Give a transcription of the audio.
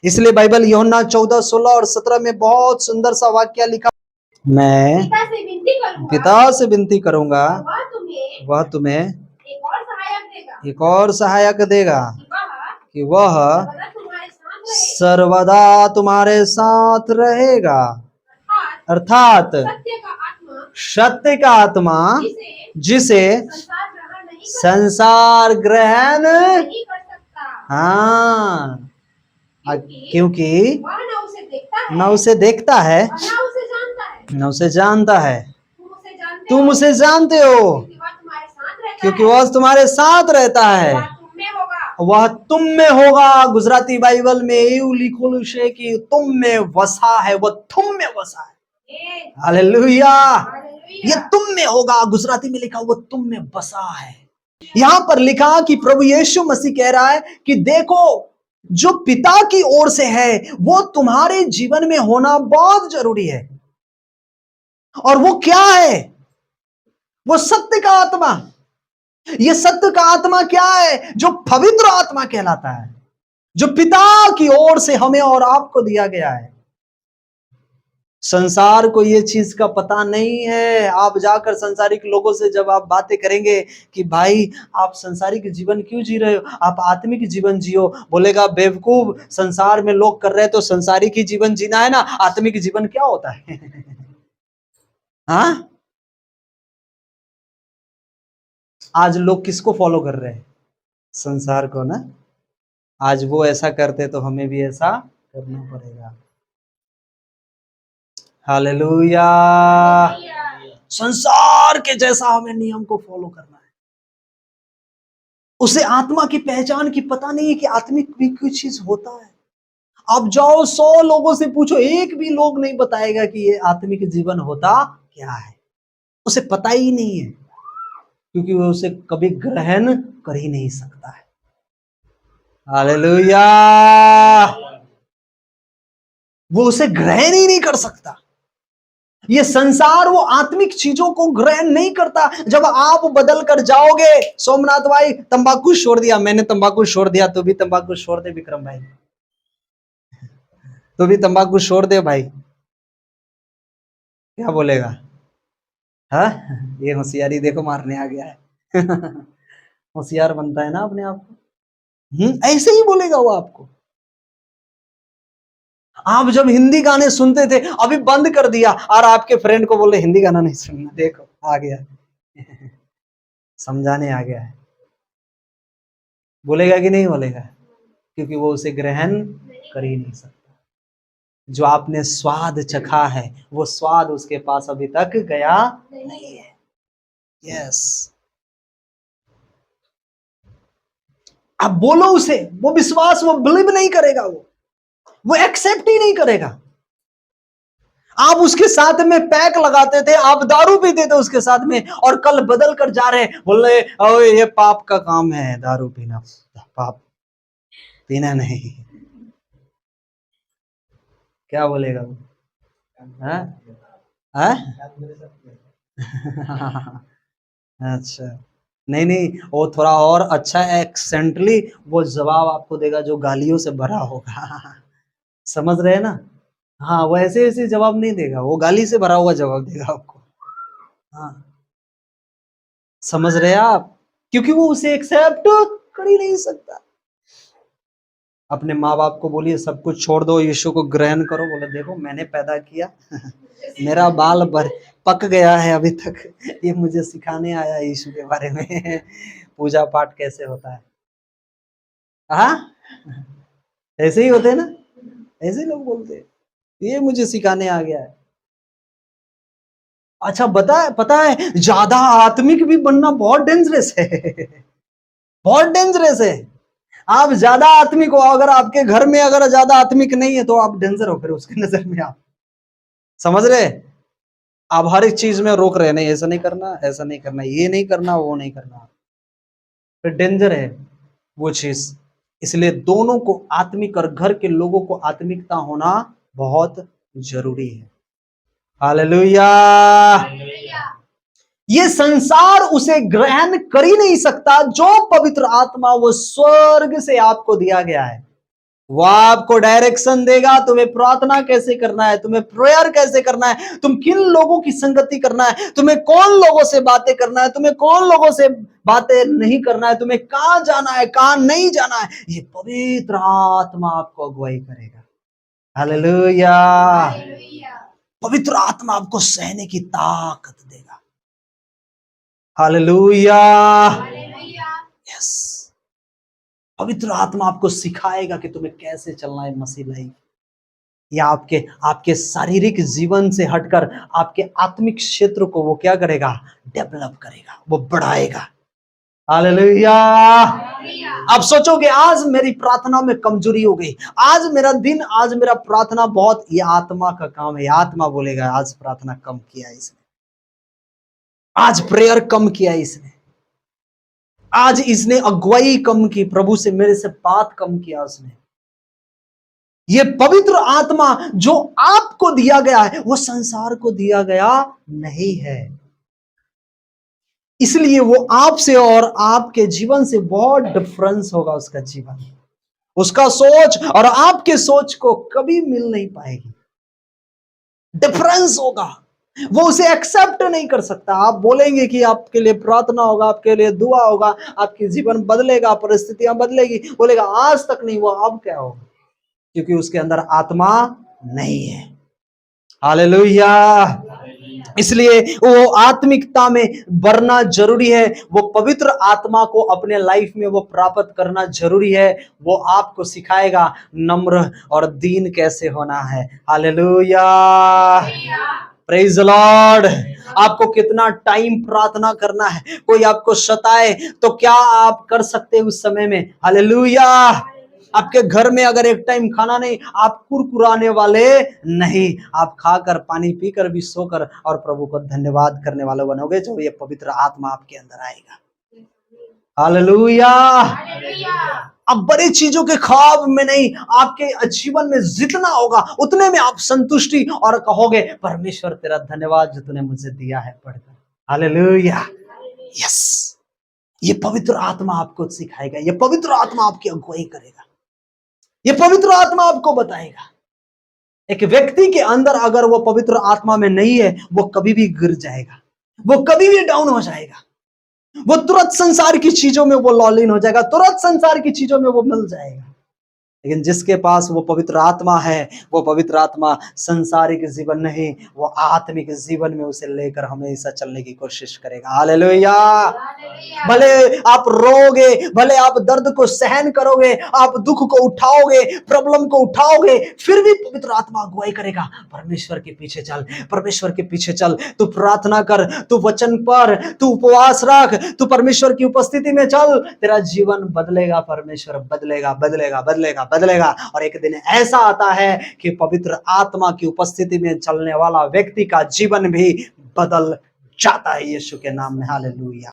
इसलिए बाइबल यूहन्ना 14, 16 और 17 में बहुत सुंदर सा वाक्य लिखा, मैं पिता से विनती करूंगा, वह तुम्हें एक और सहायक देगा कि वह सर्वदा तुम्हारे साथ रहेगा, अर्थात सत्य का आत्मा जिसे संसार ग्रहण, हाँ, क्योंकि न उसे देखता है न उसे जानता है, तुम उसे जानते हो क्योंकि वह तुम्हारे साथ रहता है, वह तुम में होगा। गुजराती बाइबल में એવું लिखोલું છે कि तुम में वसा है, वह तुम में वसा है। हालेलुया, ये तुम में होगा। गुजराती में लिखा वो तुम में बसा है। यहां पर लिखा कि प्रभु यीशु मसीह कह रहा है कि देखो, जो पिता की ओर से है वो तुम्हारे जीवन में होना बहुत जरूरी है। और वो क्या है? वो सत्य का आत्मा। ये सत्य का आत्मा क्या है? जो पवित्र आत्मा कहलाता है, जो पिता की ओर से हमें और आपको दिया गया है। संसार को ये चीज का पता नहीं है। आप जाकर संसारिक लोगों से जब आप बातें करेंगे कि भाई आप संसारिक जीवन क्यों जी रहे हो, आप आत्मिक जीवन जियो, बोलेगा बेवकूफ, संसार में लोग कर रहे हैं तो संसारिक ही जीवन जीना है ना, आत्मिक जीवन क्या होता है? हाँ, आज लोग किसको फॉलो कर रहे हैं? संसार को ना। आज वो ऐसा करते तो हमें भी ऐसा करना पड़ेगा। हालेलुया। संसार के जैसा हमें नियम को फॉलो करना है। उसे आत्मा की पहचान की पता नहीं है कि आत्मिक भी कुछ चीज होता है। आप जाओ 100 लोगों से पूछो, एक भी लोग नहीं बताएगा कि ये आत्मिक जीवन होता क्या है। उसे पता ही नहीं है, क्योंकि वो उसे कभी ग्रहण कर ही नहीं सकता है। हालेलुया। वो उसे ग्रहण ही नहीं कर सकता। ये संसार वो आत्मिक चीजों को ग्रहण नहीं करता। जब आप बदल कर जाओगे, सोमनाथ भाई तंबाकू छोड़ दिया, मैंने तंबाकू छोड़ दिया, तो भी तंबाकू छोड़ दे। विक्रम भाई तो भी तंबाकू छोड़ दे भाई, क्या बोलेगा? हाँ, ये होशियारी देखो मारने आ गया है। होशियार बनता है ना अपने आप को। ऐसे ही बोलेगा वो आपको। आप जब हिंदी गाने सुनते थे, अभी बंद कर दिया, और आपके फ्रेंड को बोले हिंदी गाना नहीं सुनना, देखो आ गया। समझाने आ गया है। बोलेगा कि नहीं बोलेगा? क्योंकि वो उसे ग्रहण कर ही नहीं सकता। जो आपने स्वाद चखा है, वो स्वाद उसके पास अभी तक गया नहीं है। यस, आप बोलो उसे, वो विश्वास, वो बिलीव नहीं करेगा, वो एक्सेप्ट ही नहीं करेगा। आप उसके साथ में पैक लगाते थे, आप दारू पीते थे उसके साथ में, और कल बदल कर जा रहे, बोल रहे ये पाप का काम है, दारू पीना पाप, पीना नहीं। क्या बोलेगा वो? हाँ? हाँ? अच्छा, नहीं नहीं, वो थोड़ा और अच्छा एक्सेंटली वो जवाब आपको देगा जो गालियों से भरा होगा। समझ रहे हैं ना? हाँ, वो ऐसे ऐसे जवाब नहीं देगा, वो गाली से भरा हुआ जवाब देगा आपको। हाँ, समझ रहे हैं आप? क्योंकि वो उसे एक्सेप्ट कर ही नहीं सकता। अपने माँ बाप को बोलिए सब कुछ छोड़ दो, यीशु को ग्रहण करो। बोले देखो मैंने पैदा किया, मेरा बाल भर पक गया है अभी तक, ये मुझे सिखाने आया यीशु के बारे में, पूजा पाठ कैसे होता है। हाँ, ऐसे ही होते हैं ना, ऐसे ही लोग बोलते हैं, ये मुझे सिखाने आ गया है। अच्छा, पता है ज्यादा आत्मिक भी बनना बहुत डेंजरस है। बहुत डेंजरस है। आप ज्यादा आत्मिक हो, अगर आपके घर में अगर ज्यादा आत्मिक नहीं है तो आप डेंजर हो फिर उसकी नजर में। आप समझ रहे? आप हर एक चीज में रोक रहे, नहीं ऐसा नहीं करना, ऐसा नहीं करना, ये नहीं करना, वो नहीं करना, फिर डेंजर है वो चीज। इसलिए दोनों को, आत्मिक और घर के लोगों को आत्मिकता होना बहुत जरूरी है। हालेलुया। ये संसार उसे ग्रहण कर ही नहीं सकता। जो पवित्र आत्मा वो स्वर्ग से आपको दिया गया है, वो आपको डायरेक्शन देगा, तुम्हें प्रार्थना कैसे करना है, तुम्हें प्रेयर कैसे करना है, तुम किन लोगों की संगति करना है, तुम्हें कौन लोगों से बातें करना है, तुम्हें कौन लोगों से बातें नहीं करना है, तुम्हें कहां जाना है, कहां नहीं जाना है, ये पवित्र आत्मा आपको अगुवाई करेगा। हालेलुया। पवित्र आत्मा आपको सहने की ताकत देगा। हालेलुया। यस, पवित्र आत्मा आपको सिखाएगा कि तुम्हें कैसे चलना है मसीह लाइफ। या आपके आपके शारीरिक जीवन से हटकर आपके आत्मिक क्षेत्र को वो क्या करेगा, डेवलप करेगा, वो बढ़ाएगा। हालेलुया। आप सोचोगे आज मेरी प्रार्थना में कमजोरी हो गई, आज मेरा दिन, आज मेरा प्रार्थना बहुत, ये आत्मा का काम है। आत्मा बोलेगा आज प्रार्थना कम किया इसने, आज प्रेयर कम किया इसने, आज इसने अगुवाई कम की, प्रभु से मेरे से बात कम किया उसने। ये पवित्र आत्मा जो आपको दिया गया है वो संसार को दिया गया नहीं है, इसलिए वो आपसे और आपके जीवन से बहुत डिफरेंस होगा। उसका जीवन, उसका सोच और आपके सोच को कभी मिल नहीं पाएगी, डिफरेंस होगा। वो उसे एक्सेप्ट नहीं कर सकता। आप बोलेंगे कि आपके लिए प्रार्थना होगा, आपके लिए दुआ होगा, आपकी जीवन बदलेगा, परिस्थितियां बदलेगी, बोलेगा आज तक नहीं हुआ, अब क्या होगा, क्योंकि उसके अंदर आत्मा नहीं है। हालेलुया। इसलिए वो आत्मिकता में बढ़ना जरूरी है, वो पवित्र आत्मा को अपने लाइफ में वो प्राप्त करना जरूरी है। वो आपको सिखाएगा नम्र और दीन कैसे होना है। Hallelujah, praise the Lord. आपको कितना टाइम प्रार्थना करना है, कोई आपको सताए तो क्या आप कर सकते हैं उस समय में। हालेलुया। आपके घर में अगर एक टाइम खाना नहीं, आप कुरकुराने वाले नहीं, आप खाकर पानी पीकर भी सोकर और प्रभु को धन्यवाद करने वाले बनोगे, जो ये पवित्र आत्मा आपके अंदर आएगा। हालेलुया। अब बड़ी चीजों के ख्वाब में नहीं, आपके जीवन में जितना होगा उतने में आप संतुष्टि और कहोगे परमेश्वर तेरा धन्यवाद जो तूने मुझे दिया है पढ़कर। हालेलुया। यस, ये पवित्र आत्मा आपको सिखाएगा, ये पवित्र आत्मा आपकी अगुवाई करेगा, ये पवित्र आत्मा आपको बताएगा। एक व्यक्ति के अंदर अगर वो पवित्र आत्मा में नहीं है, वो कभी भी गिर जाएगा, वो कभी भी डाउन हो जाएगा, वो तुरंत संसार की चीजों में वो लॉलिन हो जाएगा, तुरंत संसार की चीजों में वो मिल जाएगा। लेकिन जिसके पास वो पवित्र आत्मा है, वो पवित्र आत्मा संसारिक जीवन नहीं, वो आत्मिक जीवन में उसे लेकर हमेशा चलने की कोशिश करेगा। हालेलुया। भले आप रोगे, भले आप दर्द को सहन करोगे, आप दुख को उठाओगे, प्रॉब्लम को उठाओगे, फिर भी पवित्र आत्मा अगुवाई करेगा। परमेश्वर के पीछे चल, परमेश्वर के पीछे चल, तू प्रार्थना कर, तू वचन पढ़, तू उपवास रख, तू परमेश्वर की उपस्थिति में चल, तेरा जीवन बदलेगा, परमेश्वर बदलेगा बदलेगा बदलेगा बदलेगा। और एक दिन ऐसा आता है कि पवित्र आत्मा की उपस्थिति में चलने वाला व्यक्ति का जीवन भी बदल जाता है, यीशु के नाम में। हालेलुया।